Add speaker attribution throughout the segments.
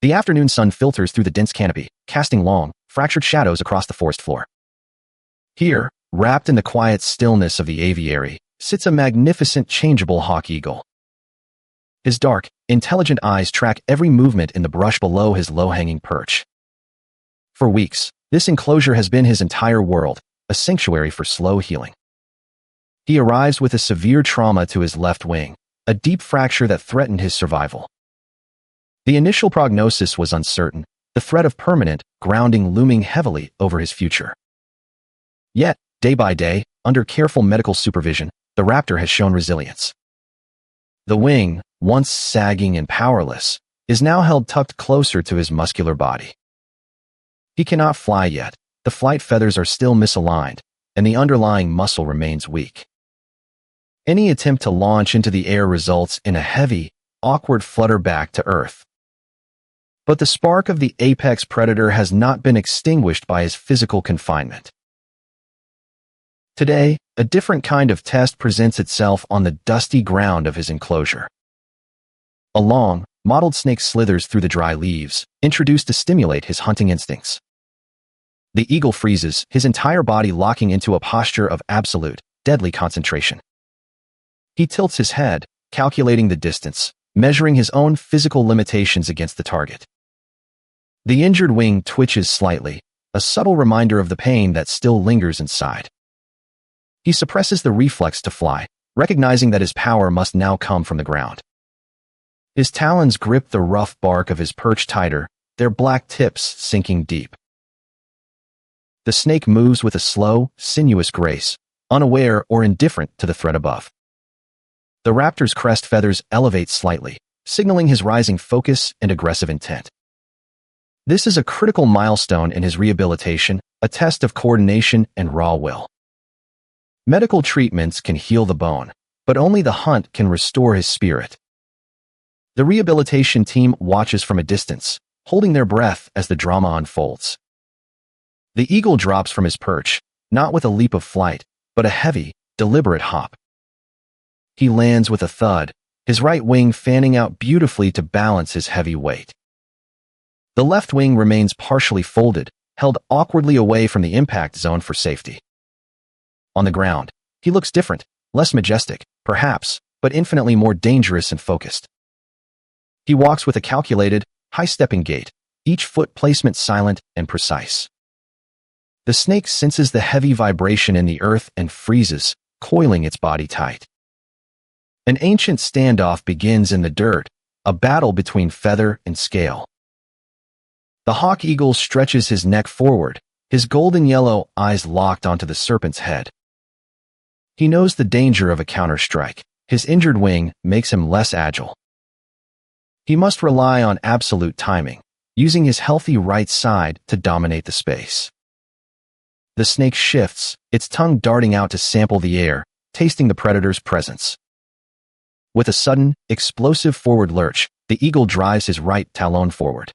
Speaker 1: The afternoon sun filters through the dense canopy, casting long, fractured shadows across the forest floor. Here, wrapped in the quiet stillness of the aviary, sits a magnificent changeable hawk-eagle. His dark, intelligent eyes track every movement in the brush below his low-hanging perch. For weeks, this enclosure has been his entire world, a sanctuary for slow healing. He arrives with a severe trauma to his left wing, a deep fracture that threatened his survival. The initial prognosis was uncertain, the threat of permanent grounding looming heavily over his future. Yet, day by day, under careful medical supervision, the Raptor has shown resilience. The wing, once sagging and powerless, is now held tucked closer to his muscular body. He cannot fly yet, the flight feathers are still misaligned, and the underlying muscle remains weak. Any attempt to launch into the air results in a heavy, awkward flutter back to Earth. But the spark of the apex predator has not been extinguished by his physical confinement. Today, a different kind of test presents itself on the dusty ground of his enclosure. A long, mottled snake slithers through the dry leaves, introduced to stimulate his hunting instincts. The eagle freezes, his entire body locking into a posture of absolute, deadly concentration. He tilts his head, calculating the distance, measuring his own physical limitations against the target. The injured wing twitches slightly, a subtle reminder of the pain that still lingers inside. He suppresses the reflex to fly, recognizing that his power must now come from the ground. His talons grip the rough bark of his perch tighter, their black tips sinking deep. The snake moves with a slow, sinuous grace, unaware or indifferent to the threat above. The raptor's crest feathers elevate slightly, signaling his rising focus and aggressive intent. This is a critical milestone in his rehabilitation, a test of coordination and raw will. Medical treatments can heal the bone, but only the hunt can restore his spirit. The rehabilitation team watches from a distance, holding their breath as the drama unfolds. The eagle drops from his perch, not with a leap of flight, but a heavy, deliberate hop. He lands with a thud, his right wing fanning out beautifully to balance his heavy weight. The left wing remains partially folded, held awkwardly away from the impact zone for safety. On the ground, he looks different, less majestic, perhaps, but infinitely more dangerous and focused. He walks with a calculated, high-stepping gait, each foot placement silent and precise. The snake senses the heavy vibration in the earth and freezes, coiling its body tight. An ancient standoff begins in the dirt, a battle between feather and scale. The hawk-eagle stretches his neck forward, his golden-yellow eyes locked onto the serpent's head. He knows the danger of a counterstrike. His injured wing makes him less agile. He must rely on absolute timing, using his healthy right side to dominate the space. The snake shifts, its tongue darting out to sample the air, tasting the predator's presence. With a sudden, explosive forward lurch, the eagle drives his right talon forward.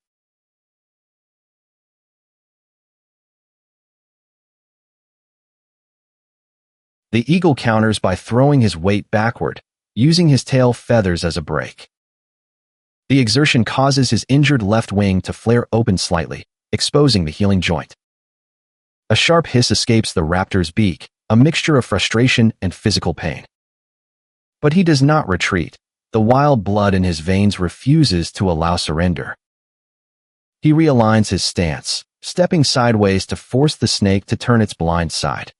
Speaker 1: The eagle counters by throwing his weight backward, using his tail feathers as a brake. The exertion causes his injured left wing to flare open slightly, exposing the healing joint. A sharp hiss escapes the raptor's beak, a mixture of frustration and physical pain. But he does not retreat. The wild blood in his veins refuses to allow surrender. He realigns his stance, stepping sideways to force the snake to turn its blind side.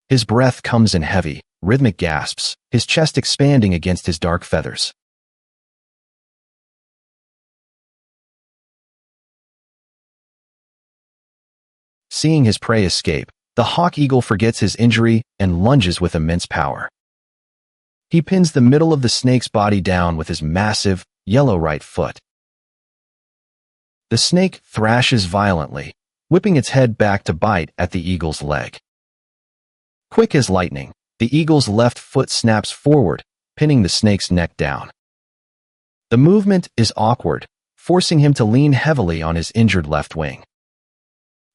Speaker 1: His breath comes in heavy, rhythmic gasps, his chest expanding against his dark feathers. Seeing his prey escape, the hawk-eagle forgets his injury and lunges with immense power. He pins the middle of the snake's body down with his massive, yellow right foot. The snake thrashes violently, whipping its head back to bite at the eagle's leg. Quick as lightning, the eagle's left foot snaps forward, pinning the snake's neck down. The movement is awkward, forcing him to lean heavily on his injured left wing.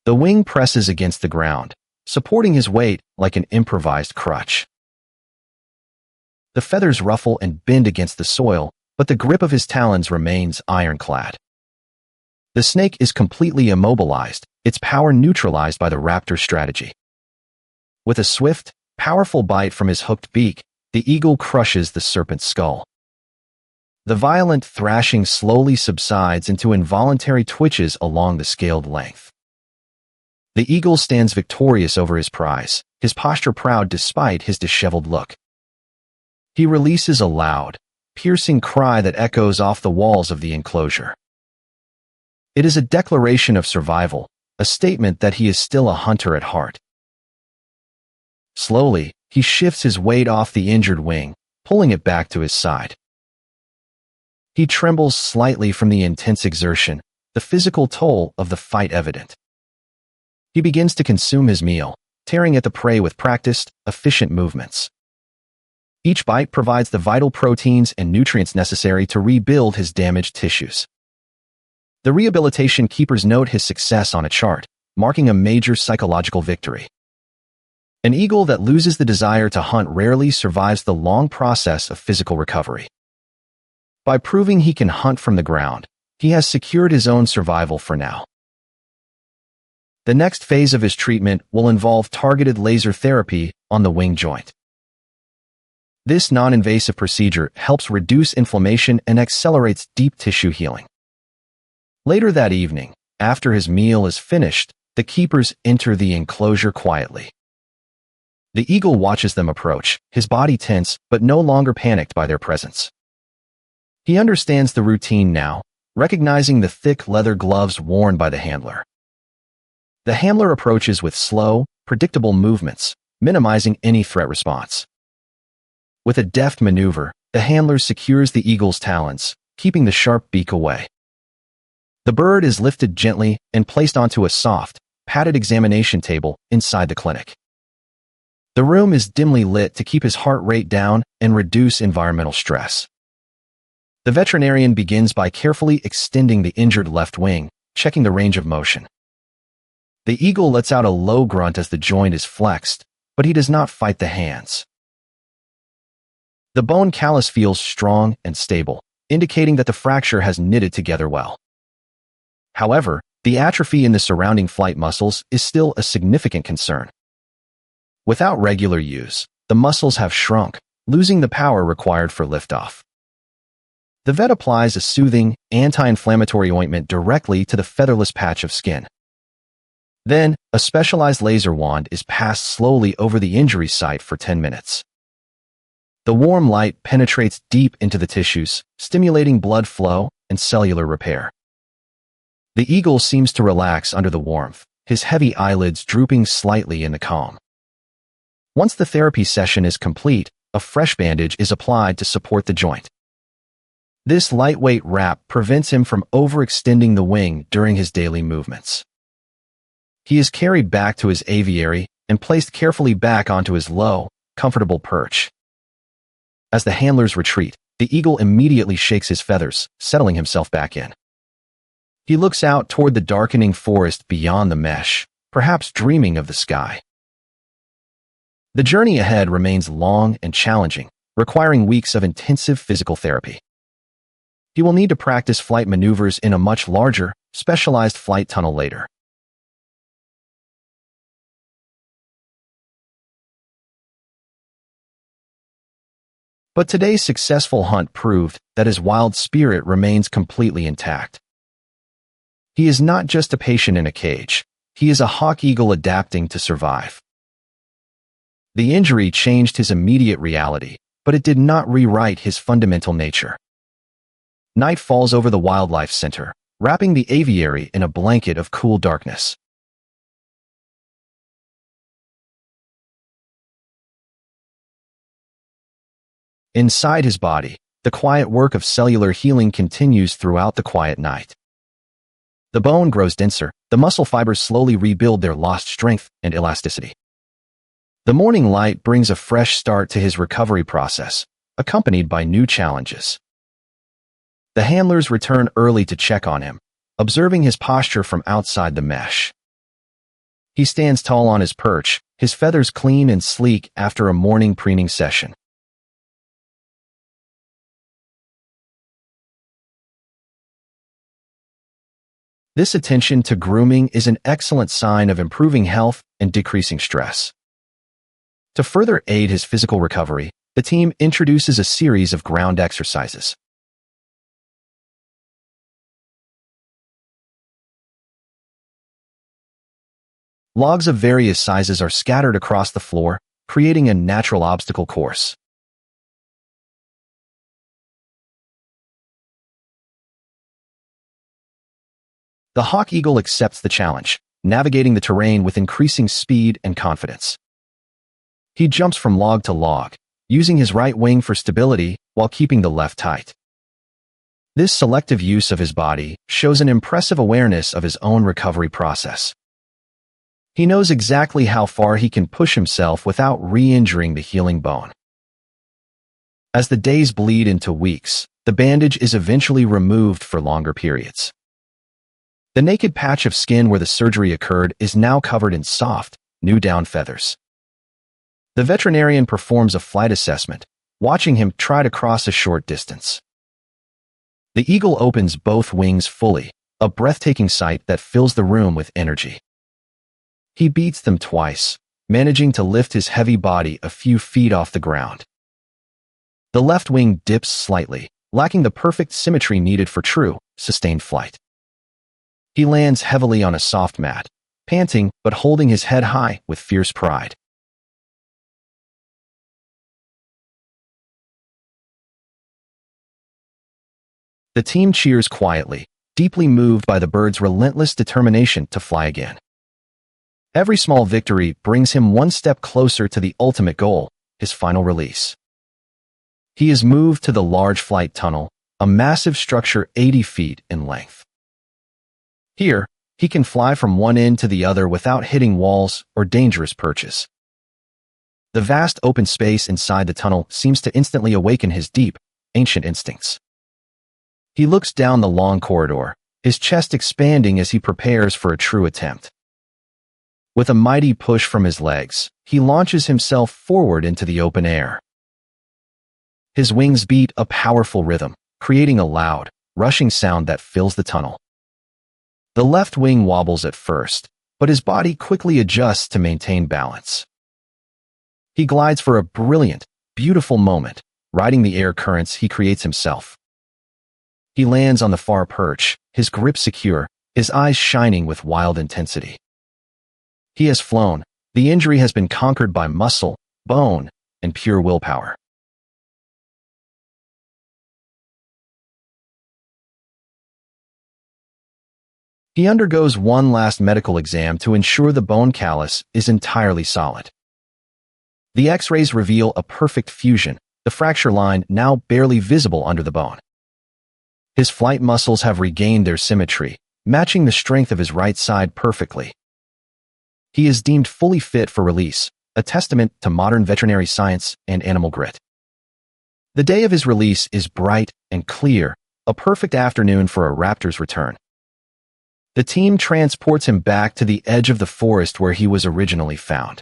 Speaker 1: The wing presses against the ground, supporting his weight like an improvised crutch. The feathers ruffle and bend against the soil, but the grip of his talons remains ironclad. The snake is completely immobilized, its power neutralized by the raptor's strategy. With a swift, powerful bite from his hooked beak, the eagle crushes the serpent's skull. The violent thrashing slowly subsides into involuntary twitches along the scaled length. The eagle stands victorious over his prize, his posture proud despite his disheveled look. He releases a loud, piercing cry that echoes off the walls of the enclosure. It is a declaration of survival, a statement that he is still a hunter at heart. Slowly, he shifts his weight off the injured wing, pulling it back to his side. He trembles slightly from the intense exertion, the physical toll of the fight evident. He begins to consume his meal, tearing at the prey with practiced, efficient movements. Each bite provides the vital proteins and nutrients necessary to rebuild his damaged tissues. The rehabilitation keepers note his success on a chart, marking a major psychological victory. An eagle that loses the desire to hunt rarely survives the long process of physical recovery. By proving he can hunt from the ground, he has secured his own survival for now. The next phase of his treatment will involve targeted laser therapy on the wing joint. This non-invasive procedure helps reduce inflammation and accelerates deep tissue healing. Later that evening, after his meal is finished, the keepers enter the enclosure quietly. The eagle watches them approach, his body tense but no longer panicked by their presence. He understands the routine now, recognizing the thick leather gloves worn by the handler. The handler approaches with slow, predictable movements, minimizing any threat response. With a deft maneuver, the handler secures the eagle's talons, keeping the sharp beak away. The bird is lifted gently and placed onto a soft, padded examination table inside the clinic. The room is dimly lit to keep his heart rate down and reduce environmental stress. The veterinarian begins by carefully extending the injured left wing, checking the range of motion. The eagle lets out a low grunt as the joint is flexed, but he does not fight the hands. The bone callus feels strong and stable, indicating that the fracture has knitted together well. However, the atrophy in the surrounding flight muscles is still a significant concern. Without regular use, the muscles have shrunk, losing the power required for liftoff. The vet applies a soothing, anti-inflammatory ointment directly to the featherless patch of skin. Then, a specialized laser wand is passed slowly over the injury site for 10 minutes. The warm light penetrates deep into the tissues, stimulating blood flow and cellular repair. The eagle seems to relax under the warmth, his heavy eyelids drooping slightly in the calm. Once the therapy session is complete, a fresh bandage is applied to support the joint. This lightweight wrap prevents him from overextending the wing during his daily movements. He is carried back to his aviary and placed carefully back onto his low, comfortable perch. As the handlers retreat, the eagle immediately shakes his feathers, settling himself back in. He looks out toward the darkening forest beyond the mesh, perhaps dreaming of the sky. The journey ahead remains long and challenging, requiring weeks of intensive physical therapy. He will need to practice flight maneuvers in a much larger, specialized flight tunnel later. But today's successful hunt proved that his wild spirit remains completely intact. He is not just a patient in a cage, he is a hawk-eagle adapting to survive. The injury changed his immediate reality, but it did not rewrite his fundamental nature. Night falls over the wildlife center, wrapping the aviary in a blanket of cool darkness. Inside his body, the quiet work of cellular healing continues throughout the quiet night. The bone grows denser, the muscle fibers slowly rebuild their lost strength and elasticity. The morning light brings a fresh start to his recovery process, accompanied by new challenges. The handlers return early to check on him, observing his posture from outside the mesh. He stands tall on his perch, his feathers clean and sleek after a morning preening session. This attention to grooming is an excellent sign of improving health and decreasing stress. To further aid his physical recovery, the team introduces a series of ground exercises. Logs of various sizes are scattered across the floor, creating a natural obstacle course. The Hawk-Eagle accepts the challenge, navigating the terrain with increasing speed and confidence. He jumps from log to log, using his right wing for stability while keeping the left tight. This selective use of his body shows an impressive awareness of his own recovery process. He knows exactly how far he can push himself without re-injuring the healing bone. As the days bleed into weeks, the bandage is eventually removed for longer periods. The naked patch of skin where the surgery occurred is now covered in soft, new down feathers. The veterinarian performs a flight assessment, watching him try to cross a short distance. The eagle opens both wings fully, a breathtaking sight that fills the room with energy. He beats them twice, managing to lift his heavy body a few feet off the ground. The left wing dips slightly, lacking the perfect symmetry needed for true, sustained flight. He lands heavily on a soft mat, panting but holding his head high with fierce pride. The team cheers quietly, deeply moved by the bird's relentless determination to fly again. Every small victory brings him one step closer to the ultimate goal, his final release. He is moved to the large flight tunnel, a massive structure 80 feet in length. Here, he can fly from one end to the other without hitting walls or dangerous perches. The vast open space inside the tunnel seems to instantly awaken his deep, ancient instincts. He looks down the long corridor, his chest expanding as he prepares for a true attempt. With a mighty push from his legs, he launches himself forward into the open air. His wings beat a powerful rhythm, creating a loud, rushing sound that fills the tunnel. The left wing wobbles at first, but his body quickly adjusts to maintain balance. He glides for a brilliant, beautiful moment, riding the air currents he creates himself. He lands on the far perch, his grip secure, his eyes shining with wild intensity. He has flown. The injury has been conquered by muscle, bone, and pure willpower. He undergoes one last medical exam to ensure the bone callus is entirely solid. The X-rays reveal a perfect fusion, the fracture line now barely visible under the bone. His flight muscles have regained their symmetry, matching the strength of his right side perfectly. He is deemed fully fit for release, a testament to modern veterinary science and animal grit. The day of his release is bright and clear, a perfect afternoon for a raptor's return. The team transports him back to the edge of the forest where he was originally found.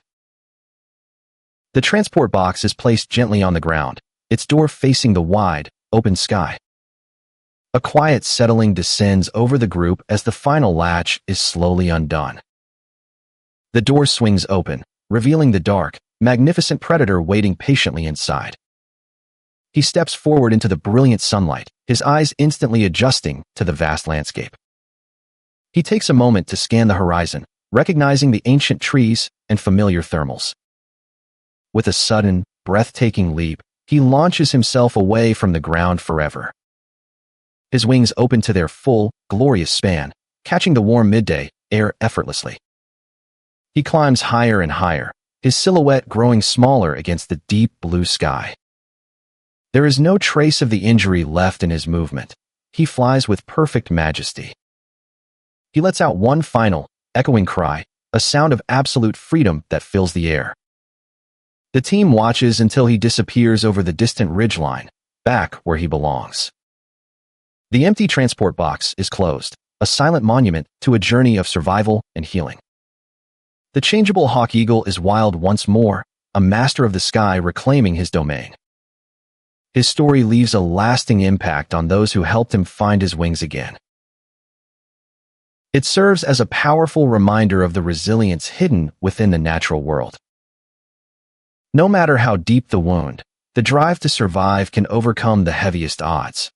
Speaker 1: The transport box is placed gently on the ground, its door facing the wide, open sky. A quiet settling descends over the group as the final latch is slowly undone. The door swings open, revealing the dark, magnificent predator waiting patiently inside. He steps forward into the brilliant sunlight, his eyes instantly adjusting to the vast landscape. He takes a moment to scan the horizon, recognizing the ancient trees and familiar thermals. With a sudden, breathtaking leap, he launches himself away from the ground forever. His wings open to their full, glorious span, catching the warm midday air effortlessly. He climbs higher and higher, his silhouette growing smaller against the deep blue sky. There is no trace of the injury left in his movement. He flies with perfect majesty. He lets out one final, echoing cry, a sound of absolute freedom that fills the air. The team watches until he disappears over the distant ridgeline, back where he belongs. The empty transport box is closed, a silent monument to a journey of survival and healing. The Changeable Hawk-Eagle is wild once more, a master of the sky reclaiming his domain. His story leaves a lasting impact on those who helped him find his wings again. It serves as a powerful reminder of the resilience hidden within the natural world. No matter how deep the wound, the drive to survive can overcome the heaviest odds.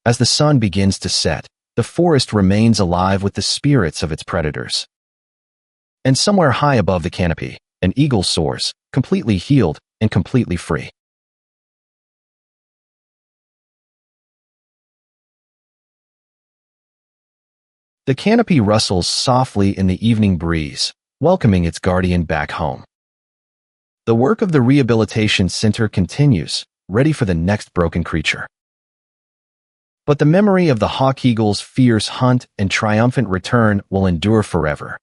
Speaker 1: As the sun begins to set, the forest remains alive with the spirits of its predators. And somewhere high above the canopy, an eagle soars, completely healed and completely free. The canopy rustles softly in the evening breeze, welcoming its guardian back home. The work of the rehabilitation center continues, ready for the next broken creature. But the memory of the hawk-eagle's fierce hunt and triumphant return will endure forever.